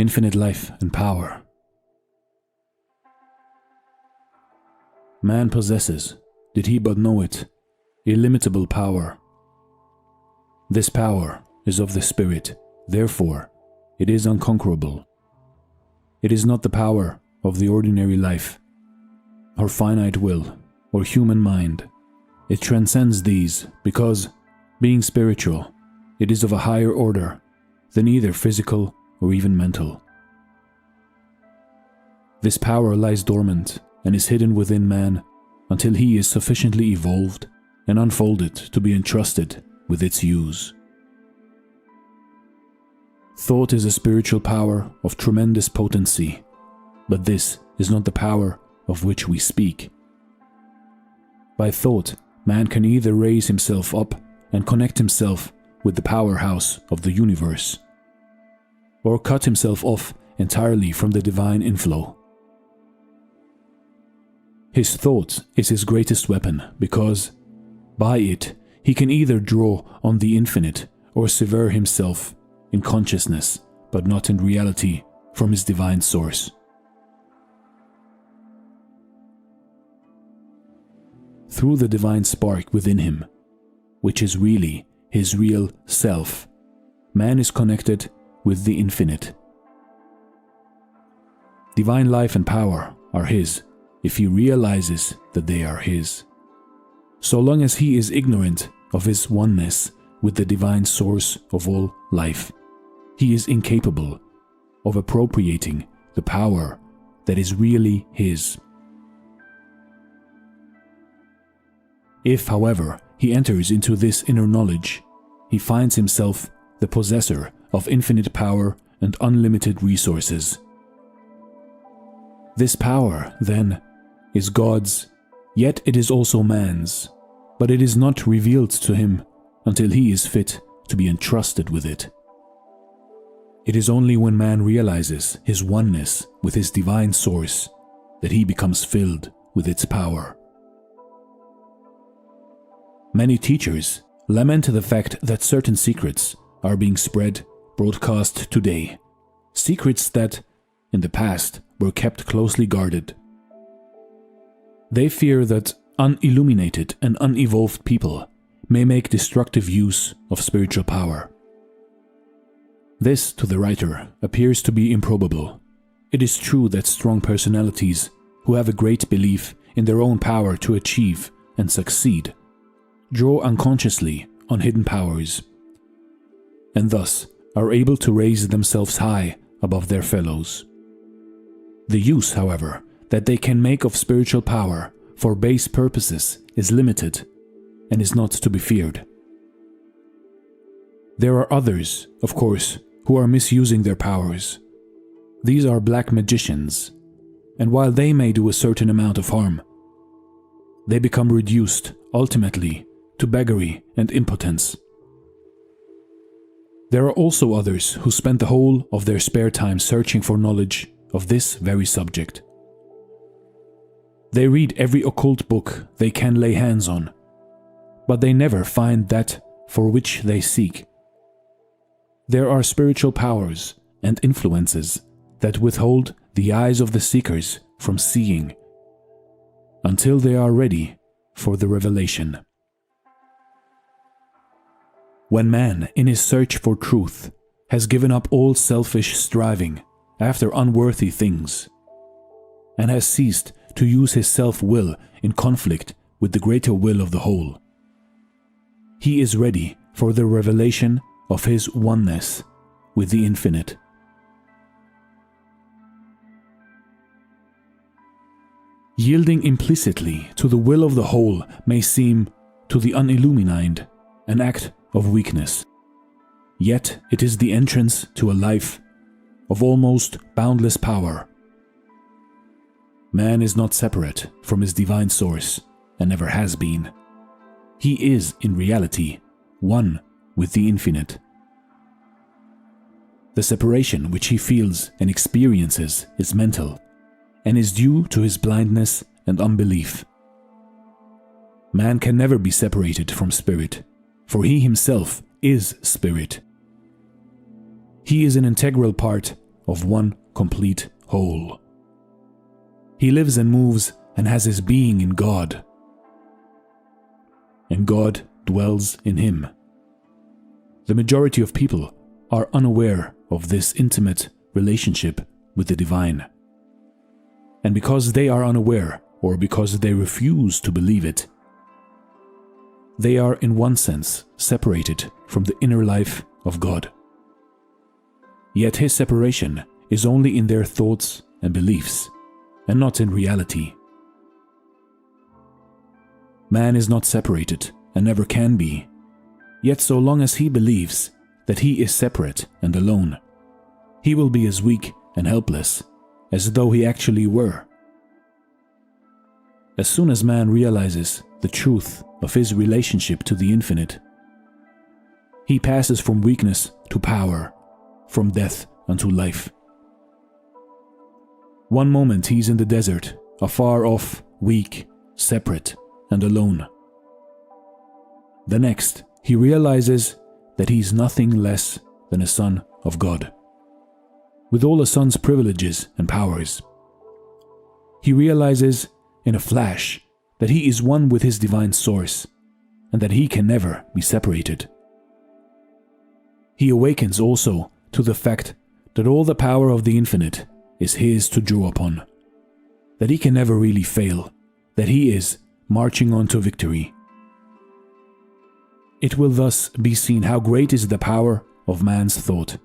infinite life and power. Man possesses, did he but know it, illimitable power. This power is of the Spirit, therefore it is unconquerable. It is not the power of the ordinary life, or finite will, or human mind. It transcends these because, being spiritual, it is of a higher order than either physical or even mental. This power lies dormant and is hidden within man until he is sufficiently evolved and unfolded to be entrusted with its use. Thought is a spiritual power of tremendous potency, but this is not the power of which we speak. By thought, man can either raise himself up and connect himself with the powerhouse of the universe, or cut himself off entirely from the divine inflow. His thought is his greatest weapon because, by it, he can either draw on the infinite or sever himself in consciousness, but not in reality, from his divine source. Through the divine spark within him, which is really his real self, man is connected with the infinite. Divine life and power are his if he realizes that they are his. So long as he is ignorant of his oneness with the divine source of all life, he is incapable of appropriating the power that is really his. If, however, he enters into this inner knowledge, he finds himself the possessor of infinite power and unlimited resources. This power, then, is God's, yet it is also man's, but it is not revealed to him until he is fit to be entrusted with it. It is only when man realizes his oneness with his divine source that he becomes filled with its power. Many teachers lament the fact that certain secrets are being spread, broadcast today, secrets that, in the past, were kept closely guarded. They fear that unilluminated and unevolved people may make destructive use of spiritual power. This, to the writer, appears to be improbable. It is true that strong personalities who have a great belief in their own power to achieve and succeed draw unconsciously on hidden powers, and thus are able to raise themselves high above their fellows. The use, however, that they can make of spiritual power for base purposes is limited and is not to be feared. There are others, of course, who are misusing their powers. These are black magicians, and while they may do a certain amount of harm, they become reduced, ultimately, to beggary and impotence. There are also others who spend the whole of their spare time searching for knowledge of this very subject. They read every occult book they can lay hands on, but they never find that for which they seek. There are spiritual powers and influences that withhold the eyes of the seekers from seeing until they are ready for the revelation. When man, in his search for truth, has given up all selfish striving after unworthy things, and has ceased to use his self-will in conflict with the greater will of the whole, he is ready for the revelation of his oneness with the infinite. Yielding implicitly to the will of the whole may seem, to the unillumined, an act of weakness. Yet it is the entrance to a life of almost boundless power. Man is not separate from his divine source, and never has been. He is, in reality, one with the infinite. The separation which he feels and experiences is mental, and is due to his blindness and unbelief. Man can never be separated from spirit, for he himself is spirit. He is an integral part of one complete whole. He lives and moves and has his being in God, and God dwells in him. The majority of people are unaware of this intimate relationship with the divine. And because they are unaware, or because they refuse to believe it, they are in one sense separated from the inner life of God. Yet his separation is only in their thoughts and beliefs, and not in reality. Man is not separated, and never can be. Yet so long as he believes that he is separate and alone, he will be as weak and helpless as though he actually were. As soon as man realizes the truth of his relationship to the infinite, he passes from weakness to power, from death unto life. One moment he is in the desert, afar off, weak, separate, and alone. The next, he realizes that he is nothing less than a son of God, with all a son's privileges and powers. He realizes in a flash that he is one with his divine source, and that he can never be separated. He awakens also to the fact that all the power of the infinite is his to draw upon, that he can never really fail, that he is marching on to victory. It will thus be seen how great is the power of man's thought.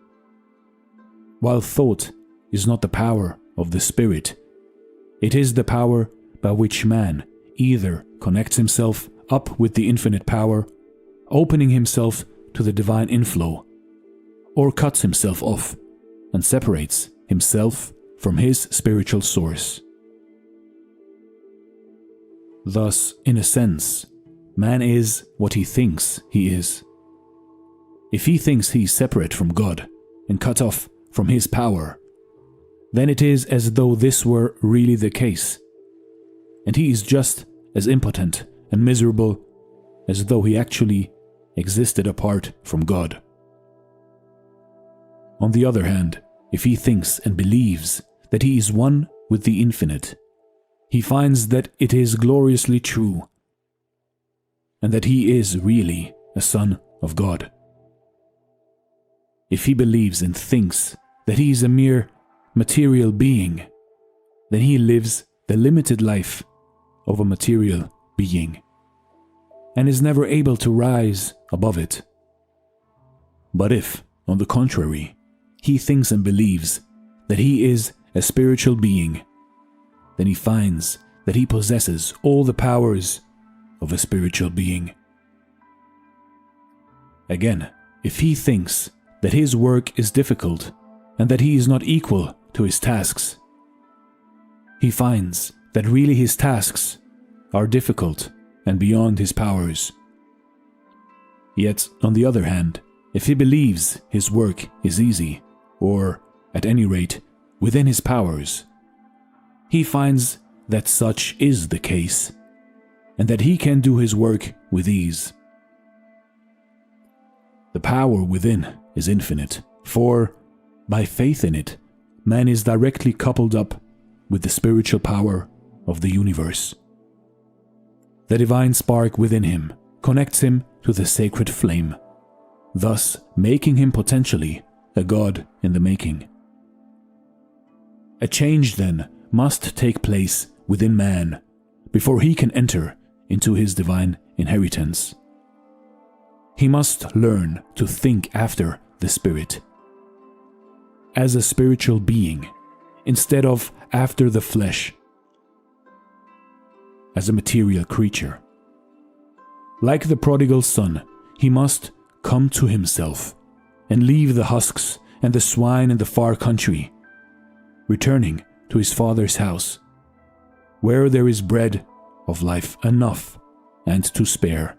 While thought is not the power of the spirit, it is the power by which man either connects himself up with the infinite power, opening himself to the divine inflow, or cuts himself off and separates himself from his spiritual source. Thus, in a sense, man is what he thinks he is. If he thinks he is separate from God and cut off from his power, then it is as though this were really the case, and he is just as impotent and miserable as though he actually existed apart from God. On the other hand, if he thinks and believes that he is one with the infinite, he finds that it is gloriously true, and that he is really a son of God. If he believes and thinks that he is a mere material being, then he lives the limited life of a material being, and is never able to rise above it. But if, on the contrary, he thinks and believes that he is a spiritual being, then he finds that he possesses all the powers of a spiritual being. Again, if he thinks that his work is difficult and that he is not equal to his tasks, he finds that really his tasks are difficult and beyond his powers. Yet, on the other hand, if he believes his work is easy, or, at any rate, within his powers, he finds that such is the case, and that he can do his work with ease. The power within is infinite, for, by faith in it, man is directly coupled up with the spiritual power of the universe. The divine spark within him connects him to the sacred flame, thus making him potentially a god in the making. A change, then, must take place within man before he can enter into his divine inheritance. He must learn to think after the spirit, as a spiritual being, instead of after the flesh, as a material creature. Like the prodigal son, he must come to himself and leave the husks and the swine in the far country, returning to his father's house, where there is bread of life enough and to spare.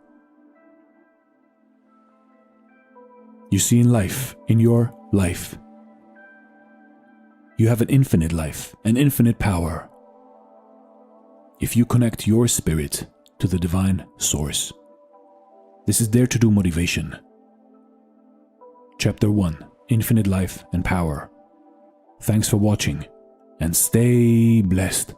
You see, in life, in your life, you have an infinite life, an infinite power, if you connect your spirit to the divine source. This is Dare to Do Motivation. Chapter 1: Infinite Life and Power. Thanks for watching, and stay blessed.